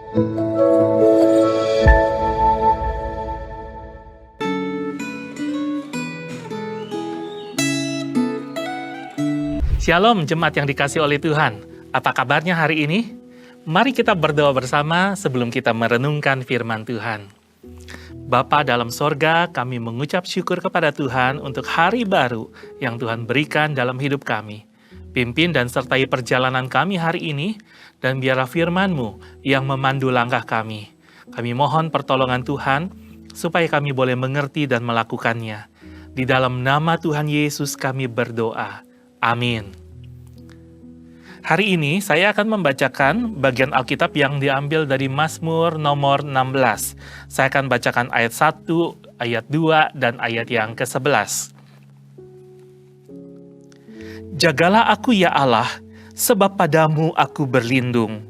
Shalom jemaat yang dikasihi oleh Tuhan. Apa kabarnya hari ini? Mari kita berdoa bersama sebelum kita merenungkan firman Tuhan. Bapa dalam sorga, kami mengucap syukur kepada Tuhan untuk hari baru yang Tuhan berikan dalam hidup kami. Pimpin dan sertai perjalanan kami hari ini, dan biarlah firman-Mu yang memandu langkah kami. Kami mohon pertolongan Tuhan, supaya kami boleh mengerti dan melakukannya. Di dalam nama Tuhan Yesus kami berdoa. Amin. Hari ini saya akan membacakan bagian Alkitab yang diambil dari Mazmur nomor 16. Saya akan bacakan ayat 1, ayat 2, dan ayat yang ke-11. Jagalah aku ya Allah, sebab padamu aku berlindung.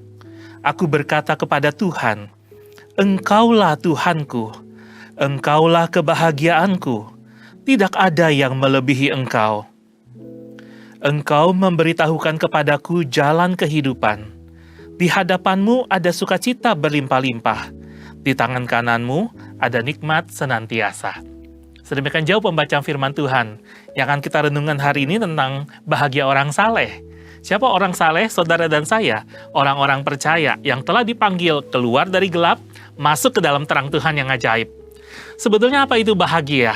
Aku berkata kepada Tuhan, Engkaulah Tuhanku, Engkaulah kebahagiaanku, tidak ada yang melebihi Engkau. Engkau memberitahukan kepadaku jalan kehidupan. Di hadapanmu ada sukacita berlimpah-limpah. Di tangan kananmu ada nikmat senantiasa. Sedemikian jauh pembacaan firman Tuhan. Yang akan kita renungkan hari ini tentang bahagia orang saleh. Siapa orang saleh, saudara dan saya? Orang-orang percaya yang telah dipanggil keluar dari gelap, masuk ke dalam terang Tuhan yang ajaib. Sebetulnya apa itu bahagia?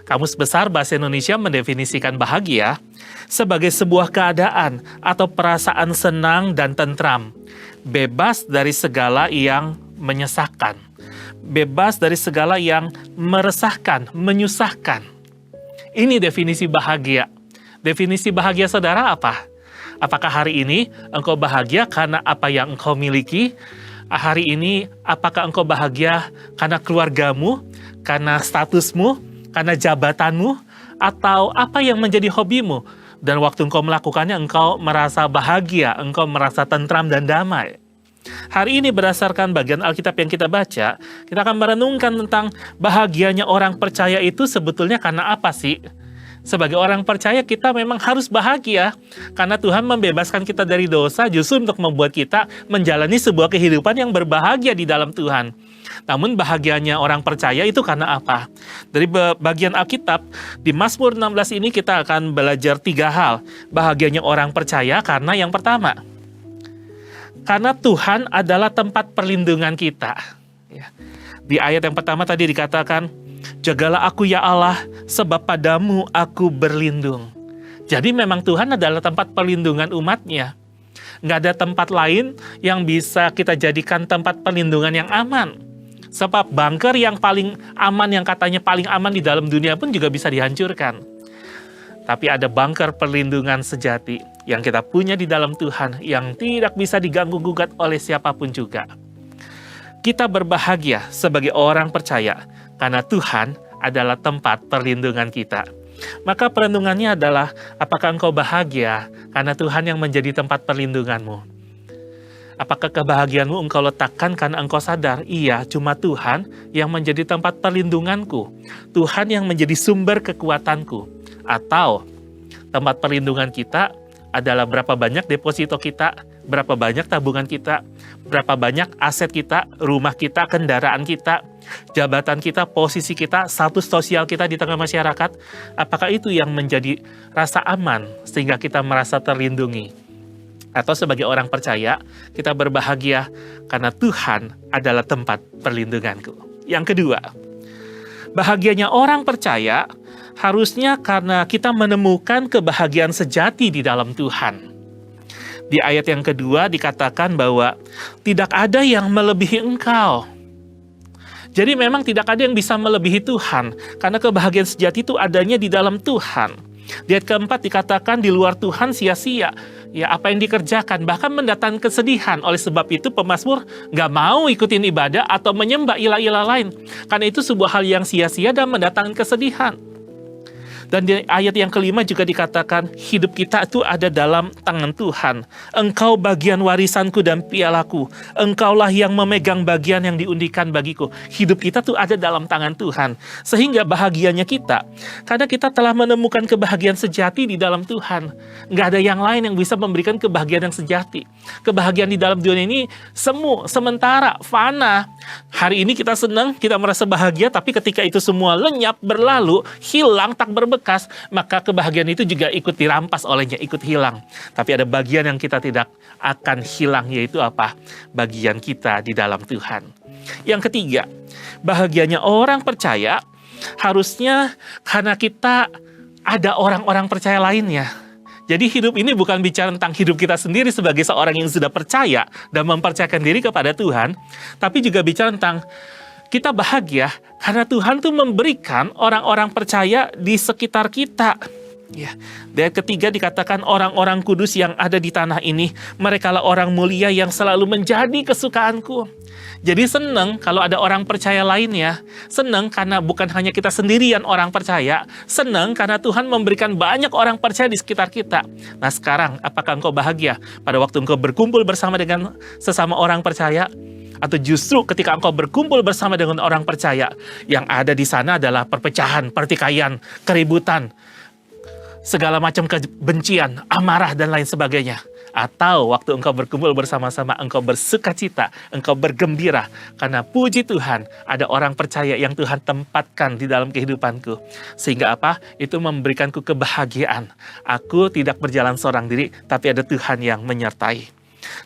Kamus Besar Bahasa Indonesia mendefinisikan bahagia sebagai sebuah keadaan atau perasaan senang dan tentram, bebas dari segala yang menyesakkan, bebas dari segala yang meresahkan, menyusahkan. Ini definisi bahagia. Definisi bahagia saudara apa? Apakah hari ini engkau bahagia karena apa yang engkau miliki? Hari ini apakah engkau bahagia karena keluargamu, karena statusmu, karena jabatanmu, atau apa yang menjadi hobimu, dan waktu engkau melakukannya engkau merasa bahagia, engkau merasa tentram dan damai. Hari ini berdasarkan bagian Alkitab yang kita baca, kita akan merenungkan tentang bahagianya orang percaya itu sebetulnya karena apa sih? Sebagai orang percaya kita memang harus bahagia, karena Tuhan membebaskan kita dari dosa justru untuk membuat kita menjalani sebuah kehidupan yang berbahagia di dalam Tuhan. Namun bahagianya orang percaya itu karena apa? Dari bagian Alkitab, di Mazmur 16 ini kita akan belajar 3 hal. Bahagianya orang percaya karena yang pertama, karena Tuhan adalah tempat perlindungan kita. Di ayat yang pertama tadi dikatakan, Jagalah aku ya Allah, sebab padamu aku berlindung. Jadi memang Tuhan adalah tempat perlindungan umatnya. Nggak ada tempat lain yang bisa kita jadikan tempat perlindungan yang aman. Sebab bunker yang paling aman, yang katanya paling aman di dalam dunia pun juga bisa dihancurkan. Tapi ada bunker perlindungan sejati yang kita punya di dalam Tuhan, yang tidak bisa diganggu-gugat oleh siapapun juga. Kita berbahagia sebagai orang percaya, karena Tuhan adalah tempat perlindungan kita. Maka perenungannya adalah, apakah engkau bahagia karena Tuhan yang menjadi tempat perlindunganmu? Apakah kebahagiaanmu engkau letakkan karena engkau sadar, iya, cuma Tuhan yang menjadi tempat perlindunganku, Tuhan yang menjadi sumber kekuatanku? Atau tempat perlindungan kita adalah berapa banyak deposito kita, berapa banyak tabungan kita, berapa banyak aset kita, rumah kita, kendaraan kita, jabatan kita, posisi kita, status sosial kita di tengah masyarakat? Apakah itu yang menjadi rasa aman sehingga kita merasa terlindungi? Atau sebagai orang percaya, kita berbahagia karena Tuhan adalah tempat perlindunganku. Yang kedua, bahagianya orang percaya harusnya karena kita menemukan kebahagiaan sejati di dalam Tuhan. Di ayat yang kedua dikatakan bahwa tidak ada yang melebihi Engkau. Jadi memang tidak ada yang bisa melebihi Tuhan, karena kebahagiaan sejati itu adanya di dalam Tuhan. Di ayat keempat dikatakan di luar Tuhan sia-sia. Ya, apa yang dikerjakan bahkan mendatangkan kesedihan. Oleh sebab itu pemazmur nggak mau ikutin ibadah atau menyembah ilah-ilah lain. Karena itu sebuah hal yang sia-sia dan mendatangkan kesedihan. Dan di ayat yang kelima juga dikatakan, hidup kita itu ada dalam tangan Tuhan. Engkau bagian warisanku dan pialaku. Engkaulah yang memegang bagian yang diundikan bagiku. Hidup kita tuh ada dalam tangan Tuhan. Sehingga bahagianya kita, karena kita telah menemukan kebahagiaan sejati di dalam Tuhan. Nggak ada yang lain yang bisa memberikan kebahagiaan yang sejati. Kebahagiaan di dalam dunia ini semu, sementara, fana. Hari ini kita senang, kita merasa bahagia, tapi ketika itu semua lenyap, berlalu, hilang, tak berbekas, maka kebahagiaan itu juga ikut dirampas olehnya, ikut hilang. Tapi ada bagian yang kita tidak akan hilang, yaitu apa? Bagian kita di dalam Tuhan. Yang ketiga, bahagianya orang percaya harusnya karena kita ada orang-orang percaya lainnya. Jadi hidup ini bukan bicara tentang hidup kita sendiri sebagai seorang yang sudah percaya dan mempercayakan diri kepada Tuhan, tapi juga bicara tentang kita bahagia karena Tuhan tuh memberikan orang-orang percaya di sekitar kita. Ya, dan ketiga dikatakan orang-orang kudus yang ada di tanah ini, merekalah orang mulia yang selalu menjadi kesukaanku. Jadi senang kalau ada orang percaya lainnya, senang karena bukan hanya kita sendirian orang percaya, senang karena Tuhan memberikan banyak orang percaya di sekitar kita. Nah sekarang, apakah engkau bahagia pada waktu engkau berkumpul bersama dengan sesama orang percaya? Atau justru ketika engkau berkumpul bersama dengan orang percaya, yang ada di sana adalah perpecahan, pertikaian, keributan, segala macam kebencian, amarah, dan lain sebagainya. Atau waktu engkau berkumpul bersama-sama, engkau bersukacita, engkau bergembira, karena puji Tuhan, ada orang percaya yang Tuhan tempatkan di dalam kehidupanku. Sehingga apa? Itu memberikanku kebahagiaan. Aku tidak berjalan seorang diri, tapi ada Tuhan yang menyertai.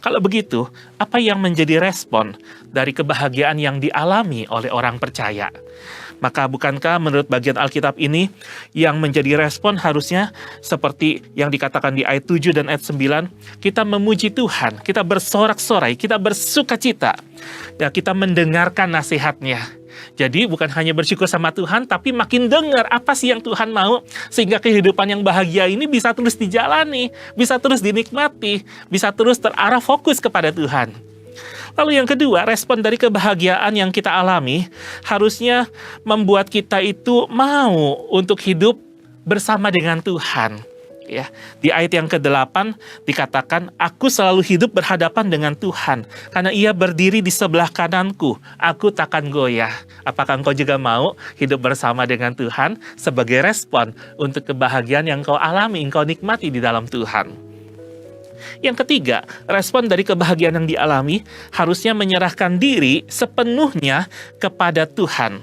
Kalau begitu, apa yang menjadi respon dari kebahagiaan yang dialami oleh orang percaya? Maka bukankah menurut bagian Alkitab ini yang menjadi respon harusnya seperti yang dikatakan di ayat 7 dan ayat 9, kita memuji Tuhan, kita bersorak-sorai, kita bersukacita, ya, kita mendengarkan nasihatnya. Jadi bukan hanya bersyukur sama Tuhan, tapi makin dengar apa sih yang Tuhan mau, sehingga kehidupan yang bahagia ini bisa terus dijalani, bisa terus dinikmati, bisa terus terarah fokus kepada Tuhan. Lalu yang kedua, respon dari kebahagiaan yang kita alami harusnya membuat kita itu mau untuk hidup bersama dengan Tuhan. Ya, di ayat yang ke-8 dikatakan, aku selalu hidup berhadapan dengan Tuhan, karena Ia berdiri di sebelah kananku, aku takkan goyah. Apakah engkau juga mau hidup bersama dengan Tuhan sebagai respon untuk kebahagiaan yang kau alami, engkau nikmati di dalam Tuhan? Yang ketiga, respon dari kebahagiaan yang dialami harusnya menyerahkan diri sepenuhnya kepada Tuhan.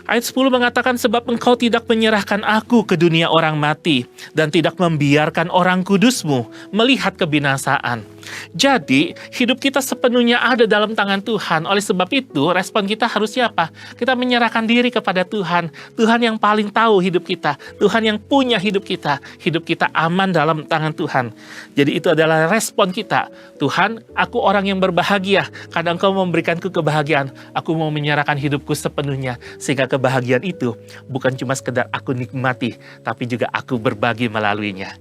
Ayat 10 mengatakan, sebab engkau tidak menyerahkan aku ke dunia orang mati, dan tidak membiarkan orang kudusmu melihat kebinasaan. Jadi, hidup kita sepenuhnya ada dalam tangan Tuhan. Oleh sebab itu, respon kita harusnya apa? Kita menyerahkan diri kepada Tuhan. Tuhan yang paling tahu hidup kita. Tuhan yang punya hidup kita. Hidup kita aman dalam tangan Tuhan. Jadi itu adalah respon kita. Tuhan, aku orang yang berbahagia. Karena Engkau memberikanku kebahagiaan. Aku mau menyerahkan hidupku sepenuhnya. Sehingga kebahagiaan itu bukan cuma sekedar aku nikmati, tapi juga aku berbagi melaluinya.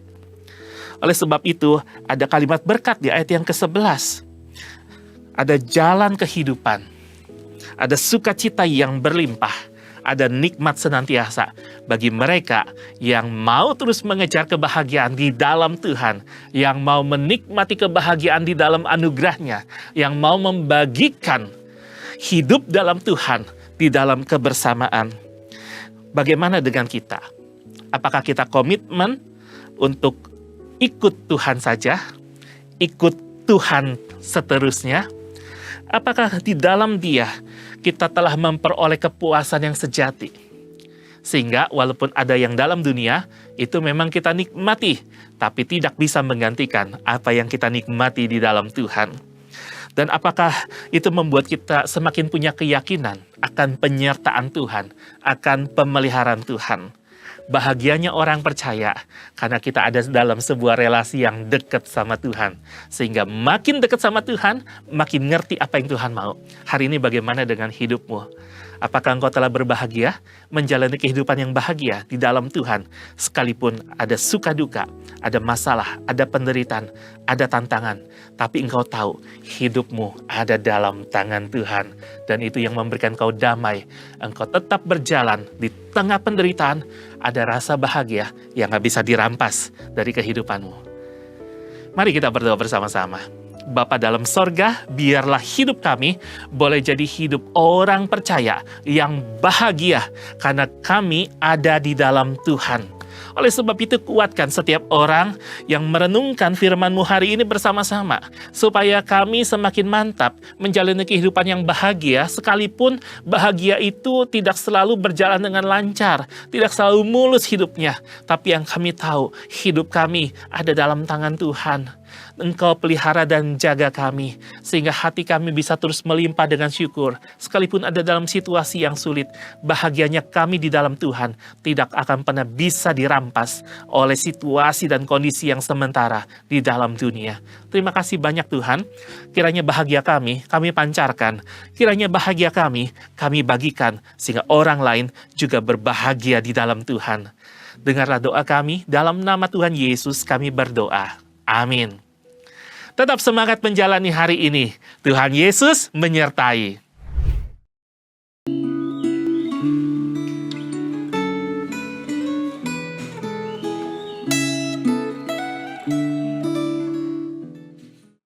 Oleh sebab itu, ada kalimat berkat di ayat yang ke-11. Ada jalan kehidupan, ada sukacita yang berlimpah, ada nikmat senantiasa bagi mereka yang mau terus mengejar kebahagiaan di dalam Tuhan, yang mau menikmati kebahagiaan di dalam anugerah-Nya, yang mau membagikan hidup dalam Tuhan di dalam kebersamaan. Bagaimana dengan kita? Apakah kita komitmen untuk ikut Tuhan saja, ikut Tuhan seterusnya? Apakah di dalam Dia kita telah memperoleh kepuasan yang sejati? Sehingga walaupun ada yang dalam dunia, itu memang kita nikmati, tapi tidak bisa menggantikan apa yang kita nikmati di dalam Tuhan. Dan apakah itu membuat kita semakin punya keyakinan akan penyertaan Tuhan, akan pemeliharaan Tuhan? Bahagianya orang percaya karena kita ada dalam sebuah relasi yang dekat sama Tuhan. Sehingga makin dekat sama Tuhan, makin ngerti apa yang Tuhan mau. Hari ini bagaimana dengan hidupmu? Apakah engkau telah berbahagia, menjalani kehidupan yang bahagia di dalam Tuhan, sekalipun ada suka duka, ada masalah, ada penderitaan, ada tantangan, tapi engkau tahu hidupmu ada dalam tangan Tuhan, dan itu yang memberikan kau damai. Engkau tetap berjalan di tengah penderitaan, ada rasa bahagia yang gak bisa dirampas dari kehidupanmu. Mari kita berdoa bersama-sama. Bapa dalam sorga, biarlah hidup kami boleh jadi hidup orang percaya yang bahagia karena kami ada di dalam Tuhan. Oleh sebab itu kuatkan setiap orang yang merenungkan firman-Mu hari ini bersama-sama, supaya kami semakin mantap menjalani kehidupan yang bahagia, sekalipun bahagia itu tidak selalu berjalan dengan lancar, tidak selalu mulus hidupnya, tapi yang kami tahu, hidup kami ada dalam tangan Tuhan. Engkau pelihara dan jaga kami, sehingga hati kami bisa terus melimpah dengan syukur. Sekalipun ada dalam situasi yang sulit, bahagianya kami di dalam Tuhan tidak akan pernah bisa dirampas oleh situasi dan kondisi yang sementara di dalam dunia. Terima kasih banyak Tuhan, kiranya bahagia kami pancarkan. Kiranya bahagia kami bagikan, sehingga orang lain juga berbahagia di dalam Tuhan. Dengarlah doa kami, dalam nama Tuhan Yesus kami berdoa. Amin. Tetap semangat menjalani hari ini. Tuhan Yesus menyertai.